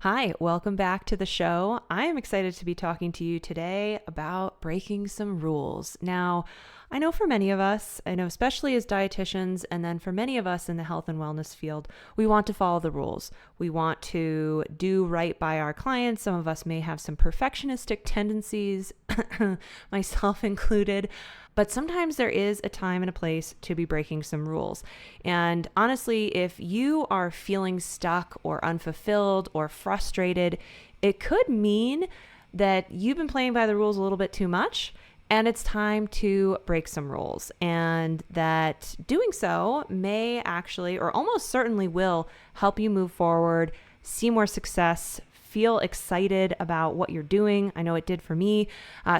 Hi, welcome back to the show. I am excited to be talking to you today about breaking some rules. Now, I know for many of us, I know especially as dietitians, and then for many of us in the health and wellness field, we want to follow the rules. We want to do right by our clients. Some of us may have some perfectionistic tendencies, myself included. But sometimes there is a time and a place to be breaking some rules. And honestly, if you are feeling stuck or unfulfilled or frustrated, it could mean that you've been playing by the rules a little bit too much and it's time to break some rules. And that doing so may actually, or almost certainly will, help you move forward, see more success, feel excited about what you're doing. I know it did for me.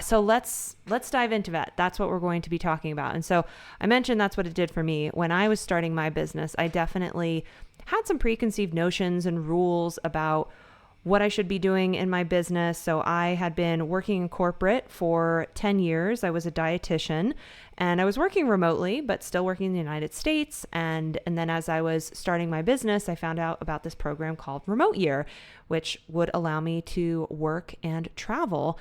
So let's dive into that. That's what we're going to be talking about. And so I mentioned that's what it did for me. When I was starting my business, I definitely had some preconceived notions and rules about what I should be doing in my business. So I had been working in corporate for 10 years. I was a dietitian and I was working remotely, but still working in the United States. And then as I was starting my business, I found out about this program called Remote Year, which would allow me to work and travel.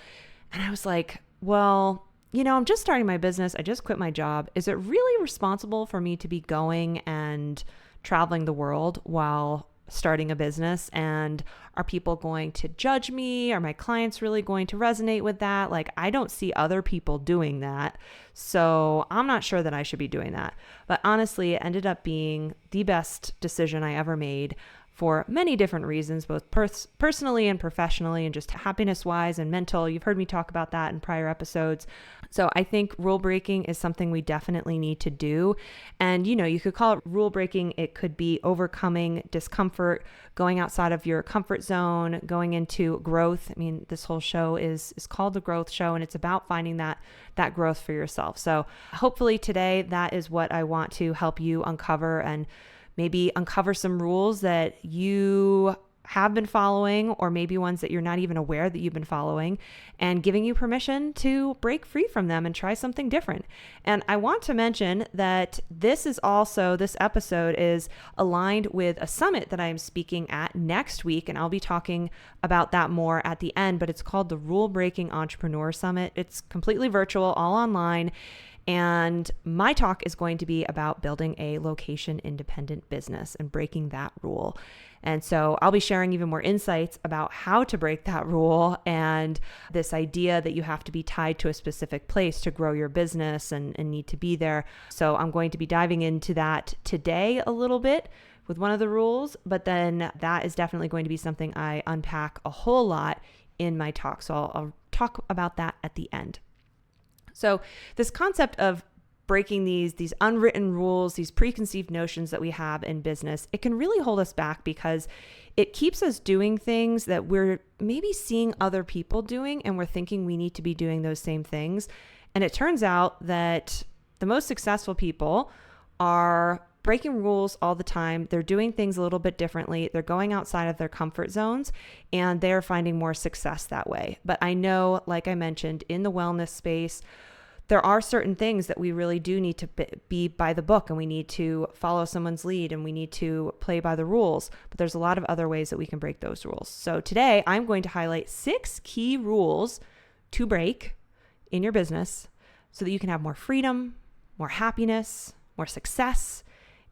And I was like, well, I'm just starting my business. I just quit my job. Is it really responsible for me to be going and traveling the world while starting a business? And are people going to judge me? Are my clients really going to resonate with that? Like, I don't see other people doing that. So I'm not sure that I should be doing that. But honestly, it ended up being the best decision I ever made for many different reasons, both personally and professionally, and just happiness wise and mental. You've heard me talk about that in prior episodes. So I think rule breaking is something we definitely need to do. And, you could call it rule breaking. It could be overcoming discomfort, going outside of your comfort zone, going into growth. I mean, this whole show is called The Growth Show, and it's about finding that growth for yourself. So hopefully today, that is what I want to help you uncover, and maybe uncover some rules that you have been following, or maybe ones that you're not even aware that you've been following, and giving you permission to break free from them and try something different. And I want to mention that this episode is aligned with a summit that I am speaking at next week, and I'll be talking about that more at the end, but it's called the Rule Breaking Entrepreneur Summit. It's completely virtual, all online. And my talk is going to be about building a location-independent business and breaking that rule. And so I'll be sharing even more insights about how to break that rule, and this idea that you have to be tied to a specific place to grow your business and need to be there. So I'm going to be diving into that today a little bit with one of the rules, but then that is definitely going to be something I unpack a whole lot in my talk. So I'll talk about that at the end. So this concept of breaking these unwritten rules, these preconceived notions that we have in business, it can really hold us back because it keeps us doing things that we're maybe seeing other people doing, and we're thinking we need to be doing those same things. And it turns out that the most successful people are breaking rules all the time. They're doing things a little bit differently. They're going outside of their comfort zones, and they're finding more success that way. But I know, like I mentioned, in the wellness space, there are certain things that we really do need to be by the book, and we need to follow someone's lead, and we need to play by the rules. But there's a lot of other ways that we can break those rules. So today I'm going to highlight 6 key rules to break in your business so that you can have more freedom, more happiness, more success.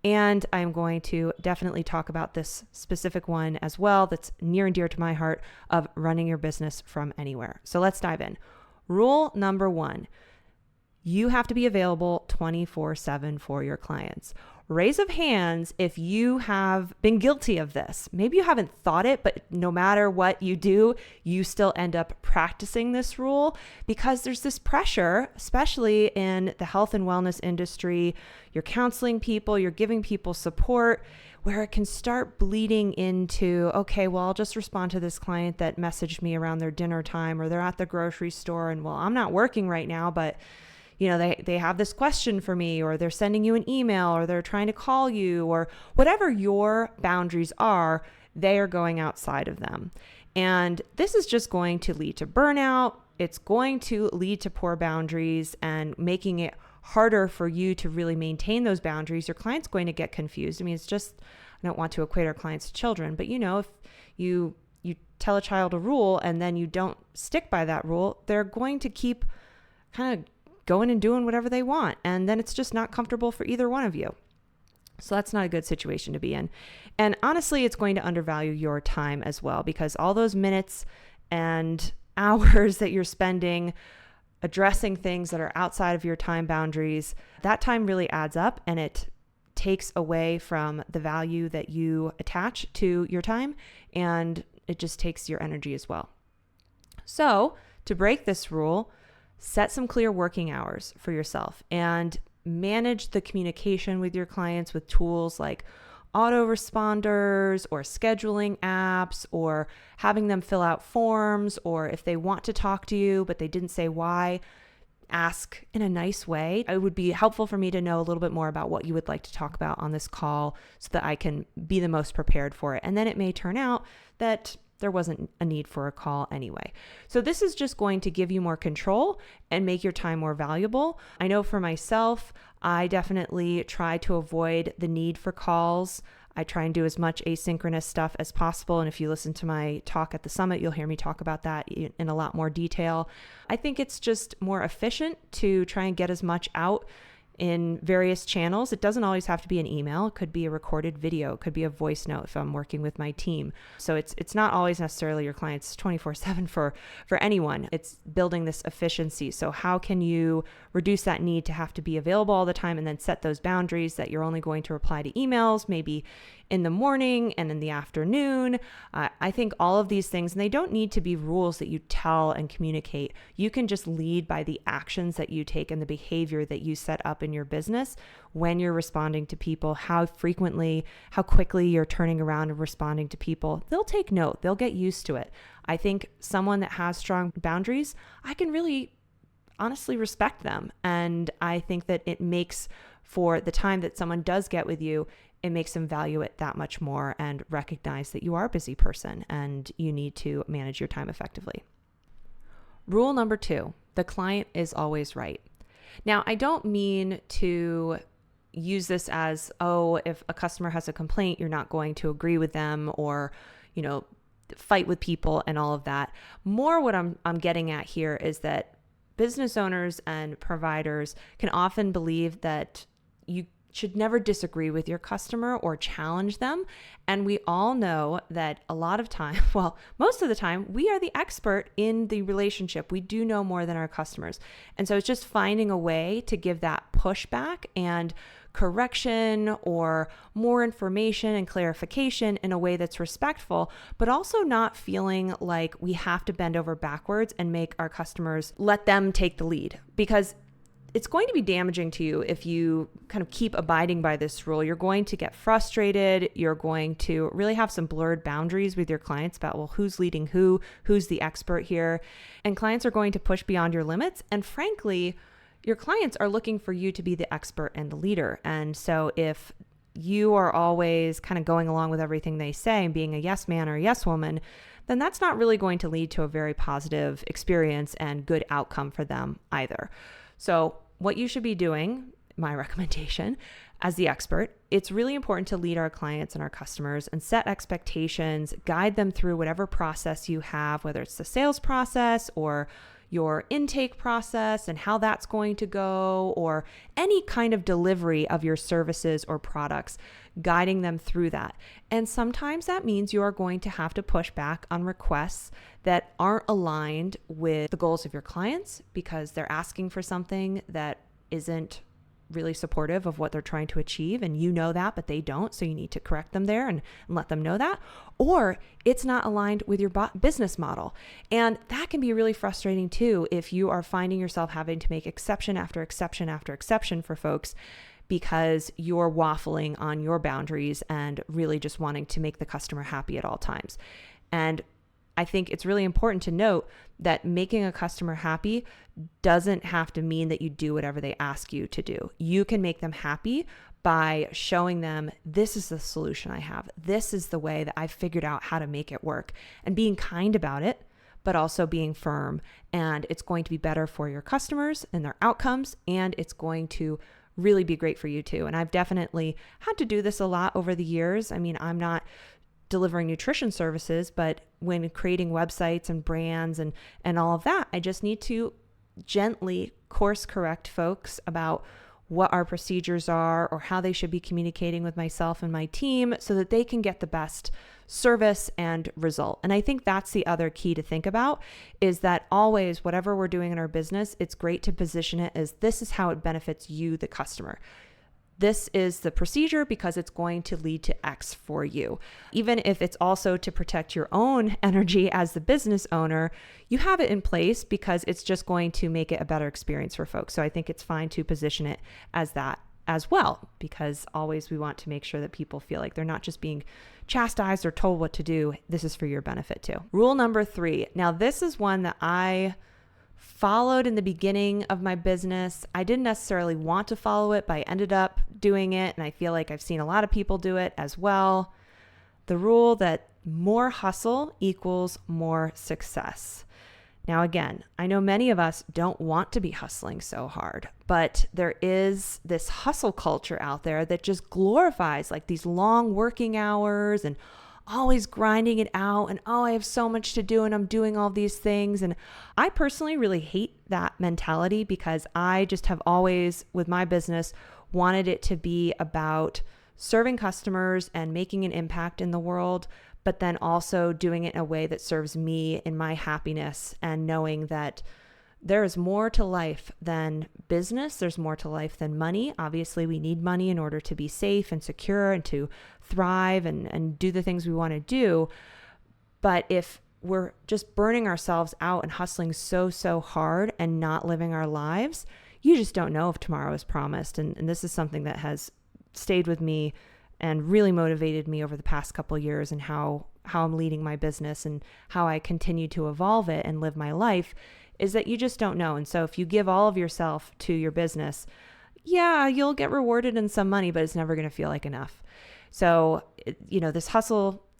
And I'm going to definitely talk about this specific one as well that's near and dear to my heart, of running your business from anywhere. So let's dive in. Rule number 1. You have to be available 24/7 for your clients. Raise of hands if you have been guilty of this. Maybe you haven't thought it, but no matter what you do, you still end up practicing this rule, because there's this pressure, especially in the health and wellness industry. You're counseling people, you're giving people support, where it can start bleeding into, okay, well, I'll just respond to this client that messaged me around their dinner time, or they're at the grocery store, and well, I'm not working right now, but they have this question for me, or they're sending you an email, or they're trying to call you, or whatever your boundaries are, they are going outside of them. And this is just going to lead to burnout. It's going to lead to poor boundaries and making it harder for you to really maintain those boundaries. Your client's going to get confused. I mean, it's just, I don't want to equate our clients to children, but if you you tell a child a rule and then you don't stick by that rule, they're going to keep kind of going and doing whatever they want. And then it's just not comfortable for either one of you. So that's not a good situation to be in. And honestly, it's going to undervalue your time as well, because all those minutes and hours that you're spending addressing things that are outside of your time boundaries, that time really adds up, and it takes away from the value that you attach to your time, and it just takes your energy as well. So to break this rule, set some clear working hours for yourself and manage the communication with your clients with tools like autoresponders or scheduling apps, or having them fill out forms, or if they want to talk to you but they didn't say why, ask in a nice way. It would be helpful for me to know a little bit more about what you would like to talk about on this call so that I can be the most prepared for it. And then it may turn out that there wasn't a need for a call anyway. So this is just going to give you more control and make your time more valuable. I know for myself, I definitely try to avoid the need for calls. I try and do as much asynchronous stuff as possible. And if you listen to my talk at the summit, you'll hear me talk about that in a lot more detail. I think it's just more efficient to try and get as much out in various channels. It doesn't always have to be an email. It could be a recorded video. It could be a voice note if I'm working with my team. So it's not always necessarily your clients 24/7 for anyone. It's building this efficiency. So how can you reduce that need to have to be available all the time, and then set those boundaries that you're only going to reply to emails, maybe in the morning and in the afternoon. I think all of these things, and they don't need to be rules that you tell and communicate. You can just lead by the actions that you take and the behavior that you set up in your business when you're responding to people, how frequently, how quickly you're turning around and responding to people. They'll take note. They'll get used to it. I think someone that has strong boundaries, I can really honestly respect them. And I think that it makes, for the time that someone does get with you, it makes them value it that much more and recognize that you are a busy person and you need to manage your time effectively. Rule number 2, the client is always right. Now, I don't mean to use this as, oh, if a customer has a complaint, you're not going to agree with them or, fight with people and all of that. More what I'm getting at here is that business owners and providers can often believe that you should never disagree with your customer or challenge them. And we all know that a lot of time, well, most of the time, we are the expert in the relationship. We do know more than our customers. And so it's just finding a way to give that pushback and correction or more information and clarification in a way that's respectful, but also not feeling like we have to bend over backwards and make our customers, let them take the lead, because it's going to be damaging to you if you kind of keep abiding by this rule. You're going to get frustrated. You're going to really have some blurred boundaries with your clients about, well, who's leading who's the expert here. And clients are going to push beyond your limits. And frankly, your clients are looking for you to be the expert and the leader. And so if you are always kind of going along with everything they say and being a yes man or a yes woman, then that's not really going to lead to a very positive experience and good outcome for them either. So what you should be doing, my recommendation as the expert, it's really important to lead our clients and our customers and set expectations, guide them through whatever process you have, whether it's the sales process or your intake process and how that's going to go, or any kind of delivery of your services or products, guiding them through that. And sometimes that means you are going to have to push back on requests that aren't aligned with the goals of your clients because they're asking for something that isn't really supportive of what they're trying to achieve, and you know that, but they don't, so you need to correct them there and let them know that. Or it's not aligned with your business model, and that can be really frustrating too if you are finding yourself having to make exception after exception after exception for folks because you're waffling on your boundaries and really just wanting to make the customer happy at all times. And I think it's really important to note that making a customer happy doesn't have to mean that you do whatever they ask you to do. You can make them happy by showing them, this is the solution I have. This is the way that I've figured out how to make it work, and being kind about it, but also being firm. And it's going to be better for your customers and their outcomes, and it's going to really be great for you too. And I've definitely had to do this a lot over the years. I mean, I'm not delivering nutrition services, but when creating websites and brands and all of that, I just need to gently course correct folks about what our procedures are or how they should be communicating with myself and my team so that they can get the best service and result. And I think that's the other key to think about, is that always, whatever we're doing in our business, it's great to position it as this is how it benefits you, the customer. This is the procedure because it's going to lead to X for you. Even if it's also to protect your own energy as the business owner, you have it in place because it's just going to make it a better experience for folks. So I think it's fine to position it as that as well, because always we want to make sure that people feel like they're not just being chastised or told what to do. This is for your benefit too. Rule number 3. Now, this is one that I followed in the beginning of my business. I didn't necessarily want to follow it, but I ended up doing it. And I feel like I've seen a lot of people do it as well. The rule that more hustle equals more success. Now, again, I know many of us don't want to be hustling so hard, but there is this hustle culture out there that just glorifies like these long working hours and always grinding it out and, oh, I have so much to do and I'm doing all these things. And I personally really hate that mentality because I just have always, with my business, wanted it to be about serving customers and making an impact in the world, but then also doing it in a way that serves me in my happiness and knowing that there is more to life than business. There's more to life than money. Obviously, we need money in order to be safe and secure and to thrive and do the things we want to do. But if we're just burning ourselves out and hustling so hard and not living our lives, you just don't know if tomorrow is promised. And this is something that has stayed with me and really motivated me over the past couple of years and how I'm leading my business and how I continue to evolve it and live my life, is that you just don't know. And so if you give all of yourself to your business, yeah, you'll get rewarded in some money, but it's never going to feel like enough. So, this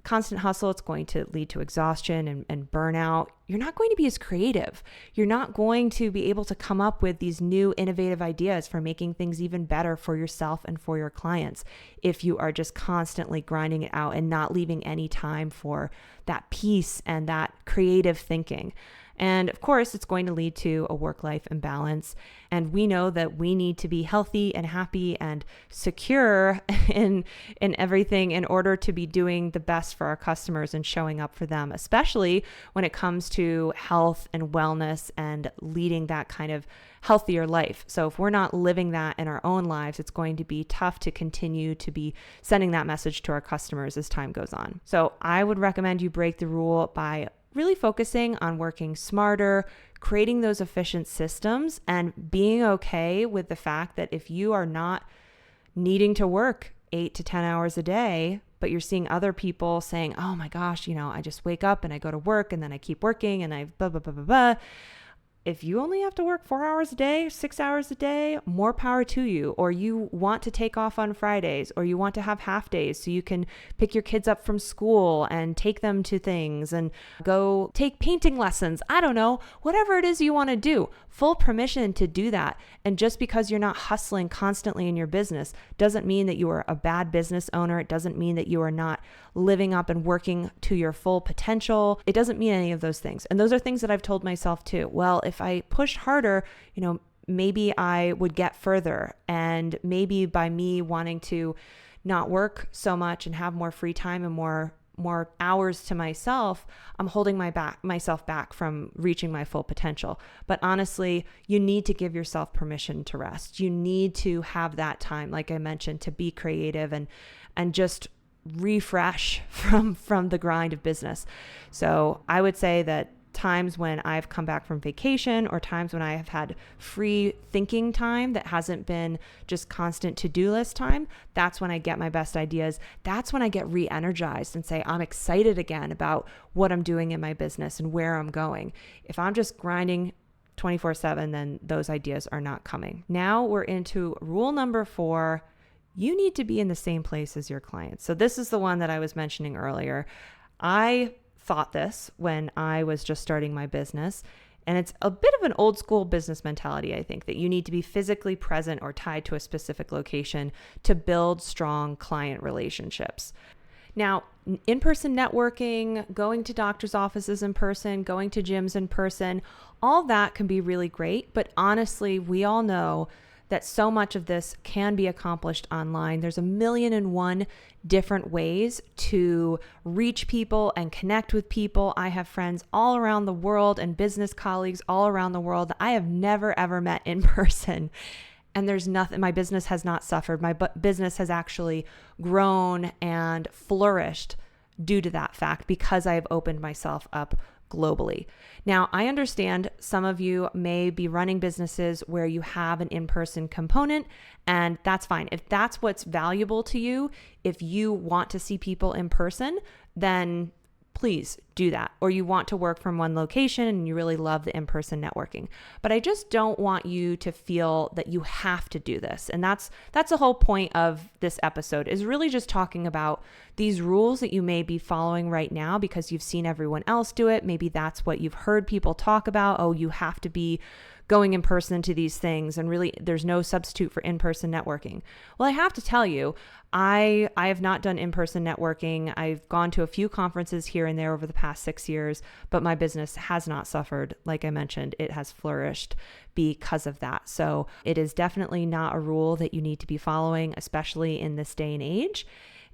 constant hustle, it's going to lead to exhaustion and burnout. You're not going to be as creative. You're not going to be able to come up with these new innovative ideas for making things even better for yourself and for your clients if you are just constantly grinding it out and not leaving any time for that peace and that creative thinking. And of course, it's going to lead to a work-life imbalance. And we know that we need to be healthy and happy and secure in everything in order to be doing the best for our customers and showing up for them, especially when it comes to health and wellness and leading that kind of healthier life. So if we're not living that in our own lives, it's going to be tough to continue to be sending that message to our customers as time goes on. So I would recommend you break the rule by really focusing on working smarter, creating those efficient systems, and being okay with the fact that if you are not needing to work 8 to 10 hours a day, but you're seeing other people saying, oh my gosh, I just wake up and I go to work and then I keep working and I blah, blah, blah, blah, blah. If you only have to work 4 hours a day, 6 hours a day, more power to you. Or you want to take off on Fridays, or you want to have half days so you can pick your kids up from school and take them to things and go take painting lessons. I don't know, whatever it is you want to do, full permission to do that. And just because you're not hustling constantly in your business doesn't mean that you are a bad business owner. It doesn't mean that you are not living up and working to your full potential. It doesn't mean any of those things. And those are things that I've told myself too. Well, if I pushed harder, maybe I would get further. And maybe by me wanting to not work so much and have more free time and more hours to myself, I'm holding myself back from reaching my full potential. But honestly, you need to give yourself permission to rest. You need to have that time, like I mentioned, to be creative and just refresh from the grind of business. So I would say that times when I've come back from vacation or times when I have had free thinking time that hasn't been just constant to-do list time, that's when I get my best ideas. That's when I get re-energized and say, I'm excited again about what I'm doing in my business and where I'm going. If I'm just grinding 24/7, then those ideas are not coming. Now we're into rule number 4. You need to be in the same place as your clients. So this is the one that I was mentioning earlier. I thought this when I was just starting my business, and it's a bit of an old school business mentality, I think, that you need to be physically present or tied to a specific location to build strong client relationships. Now, in-person networking, going to doctor's offices in person, going to gyms in person, all that can be really great. But honestly, we all know that so much of this can be accomplished online. There's 1,000,001 different ways to reach people and connect with people. I have friends all around the world and business colleagues all around the world that I have never, ever met in person. And there's nothing, my business has not suffered. My business has actually grown and flourished due to that fact because I have opened myself up globally. Now, I understand some of you may be running businesses where you have an in-person component, and that's fine. If that's what's valuable to you, if you want to see people in person, then please do that. Or you want to work from one location and you really love the in-person networking. But I just don't want you to feel that you have to do this. And that's the whole point of this episode, is really just talking about these rules that you may be following right now because you've seen everyone else do it. Maybe that's what you've heard people talk about. Oh, you have to be going in person to these things, and really there's no substitute for in-person networking. Well, I have to tell you, I have not done in-person networking. I've gone to a few conferences here and there over the past 6 years, but my business has not suffered. Like I mentioned, it has flourished because of that. So it is definitely not a rule that you need to be following, especially in this day and age.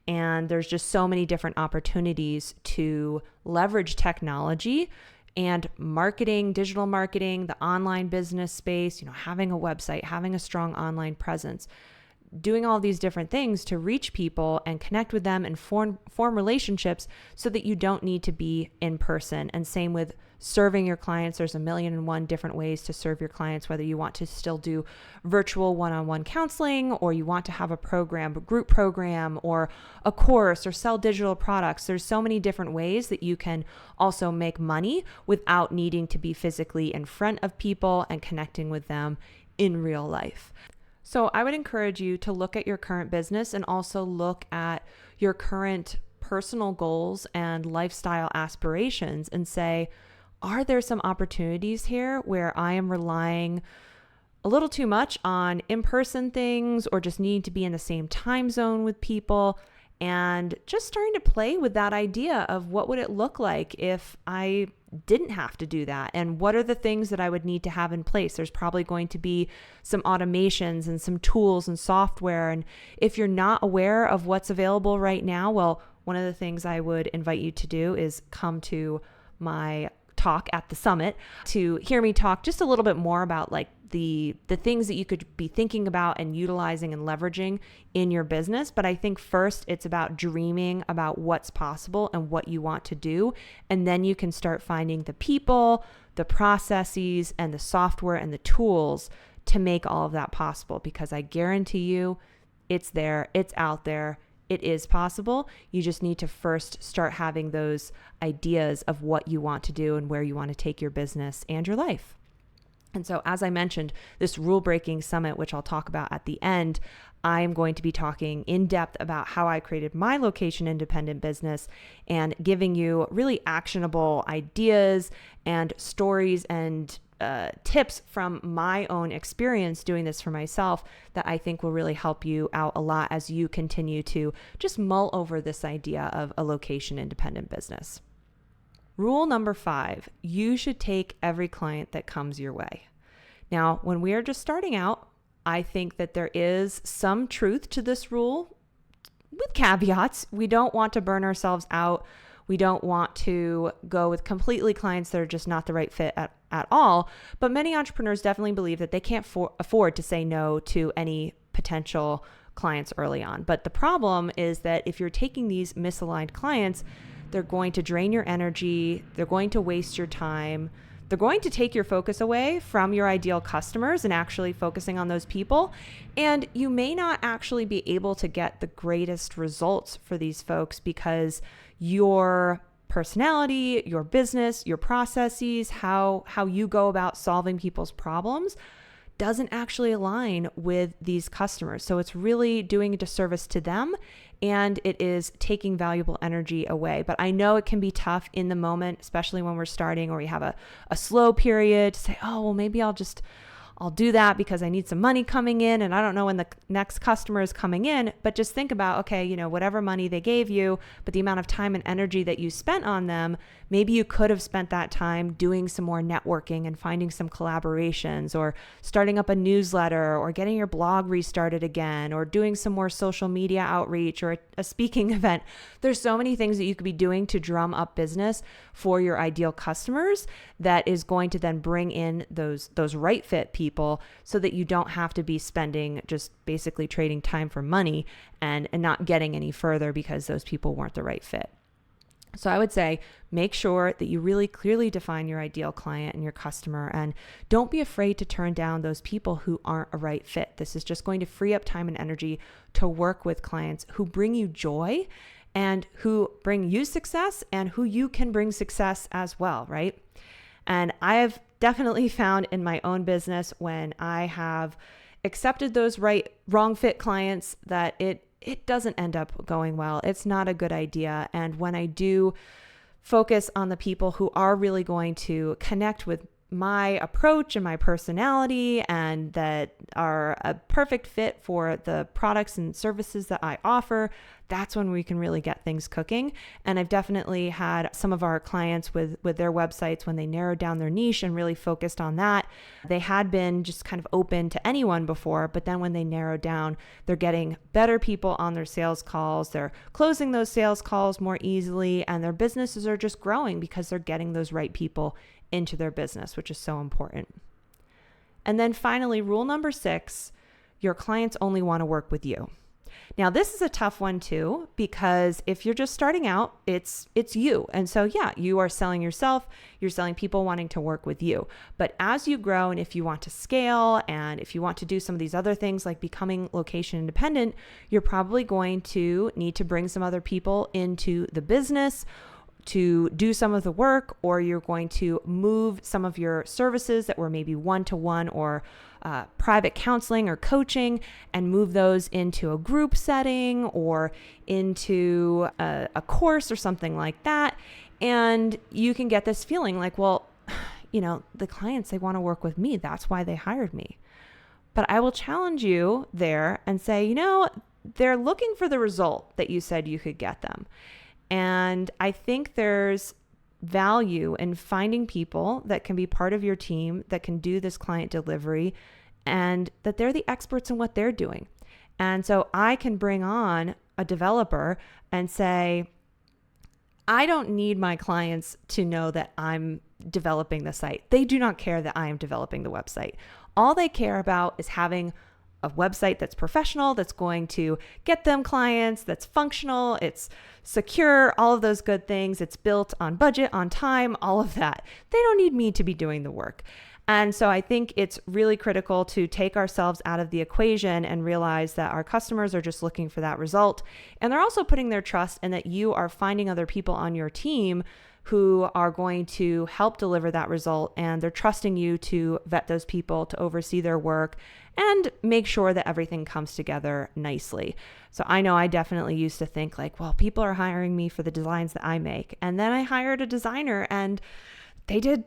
And there's just so many different opportunities to leverage technology and marketing, digital marketing, the online business space, having a website, having a strong online presence, doing all these different things to reach people and connect with them and form relationships so that you don't need to be in person. And same with serving your clients. There's 1,000,001 different ways to serve your clients, whether you want to still do virtual one-on-one counseling, or you want to have a program, a group program, or a course, or sell digital products. There's so many different ways that you can also make money without needing to be physically in front of people and connecting with them in real life. So I would encourage you to look at your current business and also look at your current personal goals and lifestyle aspirations and say, are there some opportunities here where I am relying a little too much on in-person things, or just need to be in the same time zone with people, and just starting to play with that idea of what would it look like if I didn't have to do that, and what are the things that I would need to have in place. There's probably going to be some automations and some tools and software, and if you're not aware of what's available right now, well, one of the things I would invite you to do is come to my talk at the summit to hear me talk just a little bit more about like the things that you could be thinking about and utilizing and leveraging in your business. But I think first it's about dreaming about what's possible and what you want to do. And then you can start finding the people, the processes, and the software and the tools to make all of that possible, because I guarantee you it's there, it's out there. It is possible. You just need to first start having those ideas of what you want to do and where you want to take your business and your life. And so, as I mentioned, this rule breaking summit, which I'll talk about at the end, I am going to be talking in depth about how I created my location independent business and giving you really actionable ideas and stories and tips from my own experience doing this for myself that I think will really help you out a lot as you continue to just mull over this idea of a location independent business. Rule number 5, you should take every client that comes your way. Now, when we are just starting out, I think that there is some truth to this rule with caveats. We don't want to burn ourselves out. We don't want to go with completely clients that are just not the right fit at all. But many entrepreneurs definitely believe that they can't afford to say no to any potential clients early on. But the problem is that if you're taking these misaligned clients, they're going to drain your energy. They're going to waste your time. They're going to take your focus away from your ideal customers and actually focusing on those people. And you may not actually be able to get the greatest results for these folks because your personality, your business, your processes, how you go about solving people's problems doesn't actually align with these customers. So it's really doing a disservice to them, and it is taking valuable energy away. But I know it can be tough in the moment, especially when we're starting or we have a slow period, to say, oh, well, maybe I'll I'll do that because I need some money coming in and I don't know when the next customer is coming in. But just think about, okay, whatever money they gave you, but the amount of time and energy that you spent on them, maybe you could have spent that time doing some more networking and finding some collaborations, or starting up a newsletter, or getting your blog restarted again, or doing some more social media outreach, or a speaking event. There's so many things that you could be doing to drum up business for your ideal customers that is going to then bring in those right fit people, so that you don't have to be spending, just basically trading time for money and not getting any further because those people weren't the right fit. So I would say make sure that you really clearly define your ideal client and your customer, and don't be afraid to turn down those people who aren't a right fit. This is just going to free up time and energy to work with clients who bring you joy and who bring you success and who you can bring success as well, right? And I've definitely found in my own business, when I have accepted those wrong fit clients, that it doesn't end up going well. It's not a good idea. And when I do focus on the people who are really going to connect with my approach and my personality, and that are a perfect fit for the products and services that I offer, that's when we can really get things cooking. And I've definitely had some of our clients with their websites, when they narrowed down their niche and really focused on that, they had been just kind of open to anyone before, but then when they narrowed down, they're getting better people on their sales calls, they're closing those sales calls more easily, and their businesses are just growing because they're getting those right people into their business, which is so important. And then finally, rule number 6, your clients only want to work with you. Now, this is a tough one too, because if you're just starting out, it's you. And so, yeah, you are selling yourself, you're selling people wanting to work with you. But as you grow, and if you want to scale, and if you want to do some of these other things like becoming location independent, you're probably going to need to bring some other people into the business to do some of the work, or you're going to move some of your services that were maybe one-to-one or private counseling or coaching, and move those into a group setting or into a course or something like that. And you can get this feeling like, well, the clients, they want to work with me. That's why they hired me. But I will challenge you there and say, they're looking for the result that you said you could get them. And I think there's value in finding people that can be part of your team that can do this client delivery, and that they're the experts in what they're doing. And so I can bring on a developer and say, I don't need my clients to know that I'm developing the site. They do not care that I am developing the website. All they care about is having a website that's professional, that's going to get them clients, that's functional, it's secure, all of those good things. It's built on budget, on time, all of that. They don't need me to be doing the work. And so I think it's really critical to take ourselves out of the equation and realize that our customers are just looking for that result. And they're also putting their trust in that you are finding other people on your team who are going to help deliver that result. And they're trusting you to vet those people, to oversee their work, and make sure that everything comes together nicely. So I know I definitely used to think like, well, people are hiring me for the designs that I make. And then I hired a designer, and they did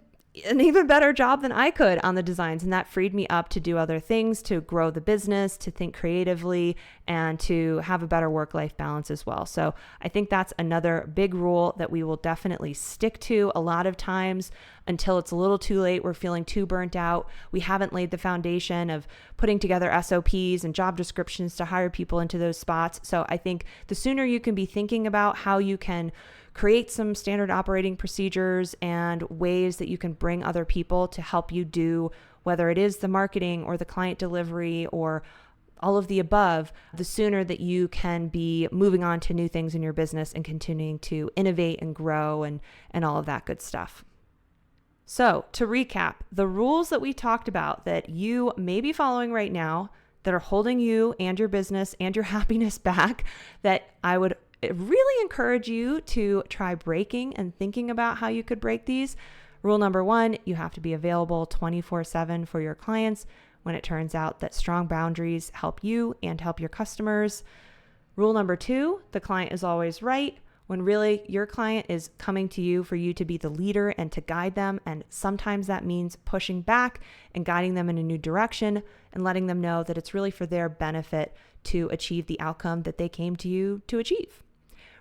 an even better job than I could on the designs. And that freed me up to do other things, to grow the business, to think creatively, and to have a better work-life balance as well. So I think that's another big rule that we will definitely stick to a lot of times until it's a little too late. We're feeling too burnt out. We haven't laid the foundation of putting together SOPs and job descriptions to hire people into those spots. So I think the sooner you can be thinking about how you can create some standard operating procedures and ways that you can bring other people to help you do, whether it is the marketing or the client delivery or all of the above, the sooner that you can be moving on to new things in your business and continuing to innovate and grow and all of that good stuff. So to recap, the rules that we talked about that you may be following right now that are holding you and your business and your happiness back, that I would really encourage you to try breaking and thinking about how you could break these. Rule number 1, you have to be available 24/7 for your clients when it turns out that strong boundaries help you and help your customers. Rule number 2, the client is always right. when really your client is coming to you for you to be the leader and to guide them. And sometimes that means pushing back and guiding them in a new direction and letting them know that it's really for their benefit to achieve the outcome that they came to you to achieve.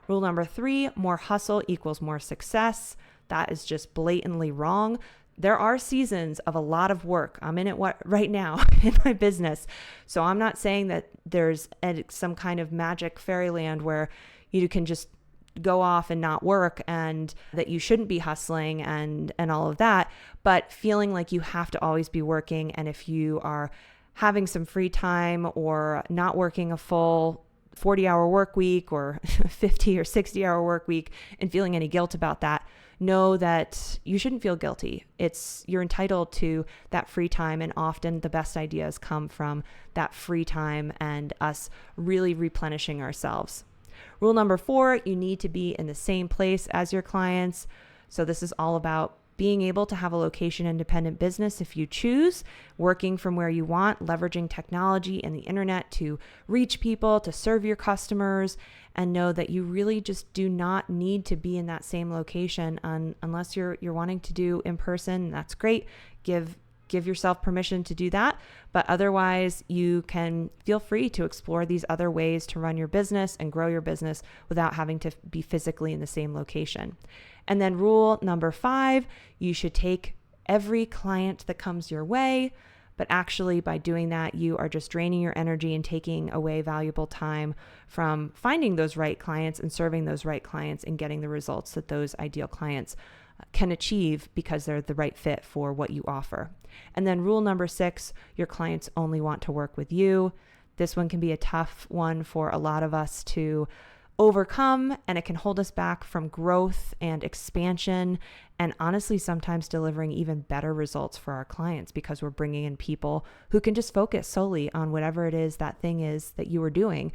Rule number 3, more hustle equals more success. That is just blatantly wrong. There are seasons of a lot of work. I'm in it right now in my business. So I'm not saying that there's some kind of magic fairyland where you can just go off and not work and that you shouldn't be hustling and all of that, but feeling like you have to always be working. And if you are having some free time or not working a full 40-hour work week or 50 or 60-hour work week and feeling any guilt about that, know that you shouldn't feel guilty. You're entitled to that free time, and often the best ideas come from that free time and us really replenishing ourselves. Rule number 4, you need to be in the same place as your clients. So this is all about being able to have a location-independent business if you choose, working from where you want, leveraging technology and the internet to reach people, to serve your customers, and know that you really just do not need to be in that same location unless you're wanting to do in person. That's great. Give yourself permission to do that. But otherwise, you can feel free to explore these other ways to run your business and grow your business without having to be physically in the same location. And then rule number 5, you should take every client that comes your way. But actually, by doing that, you are just draining your energy and taking away valuable time from finding those right clients and serving those right clients and getting the results that those ideal clients can achieve because they're the right fit for what you offer. And then rule number 6, your clients only want to work with you. This one can be a tough one for a lot of us to overcome, and it can hold us back from growth and expansion, and honestly, sometimes delivering even better results for our clients because we're bringing in people who can just focus solely on whatever it is that thing is that you are doing.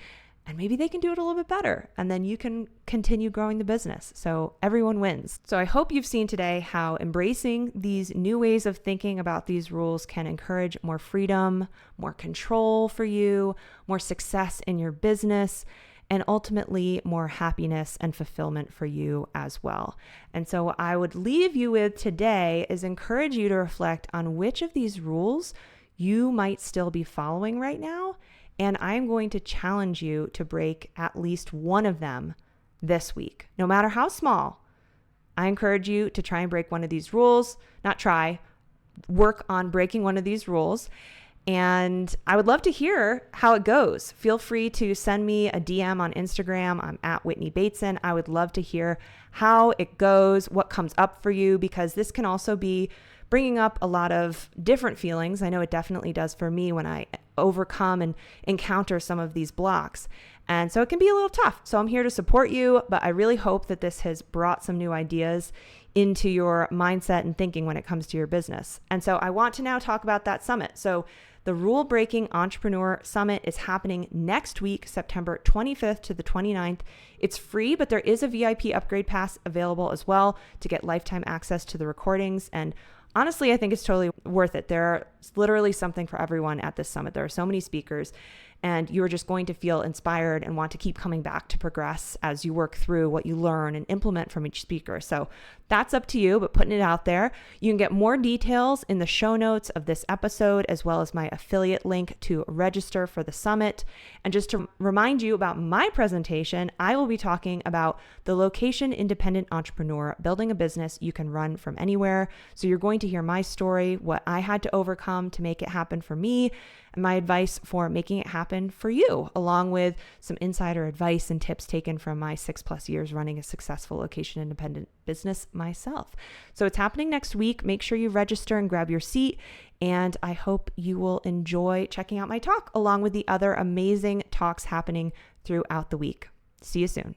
And maybe they can do it a little bit better, and then you can continue growing the business. So everyone wins. So I hope you've seen today how embracing these new ways of thinking about these rules can encourage more freedom, more control for you, more success in your business, and ultimately more happiness and fulfillment for you as well. And so what I would leave you with today is encourage you to reflect on which of these rules you might still be following right now. And I'm going to challenge you to break at least one of them this week, no matter how small. I encourage you to try and break one of these rules, work on breaking one of these rules. And I would love to hear how it goes. Feel free to send me a DM on Instagram. I'm at Whitney Bateson. I would love to hear how it goes, what comes up for you, because this can also be bringing up a lot of different feelings. I know it definitely does for me when I overcome and encounter some of these blocks. And so it can be a little tough. So I'm here to support you, but I really hope that this has brought some new ideas into your mindset and thinking when it comes to your business. And so I want to now talk about that summit. So the Rule Breaking Entrepreneur Summit is happening next week, September 25th to the 29th. It's free, but there is a VIP upgrade pass available as well to get lifetime access to the recordings. And honestly, I think it's totally worth it. There's literally something for everyone at this summit. There are so many speakers, and you're just going to feel inspired and want to keep coming back to progress as you work through what you learn and implement from each speaker. So that's up to you, but putting it out there. You can get more details in the show notes of this episode, as well as my affiliate link to register for the summit. And just to remind you about my presentation, I will be talking about the location independent entrepreneur, building a business you can run from anywhere. So you're going to hear my story, what I had to overcome to make it happen for me, and my advice for making it happen for you, along with some insider advice and tips taken from my 6+ years running a successful location independent business myself. So it's happening next week. Make sure you register and grab your seat. And I hope you will enjoy checking out my talk along with the other amazing talks happening throughout the week. See you soon.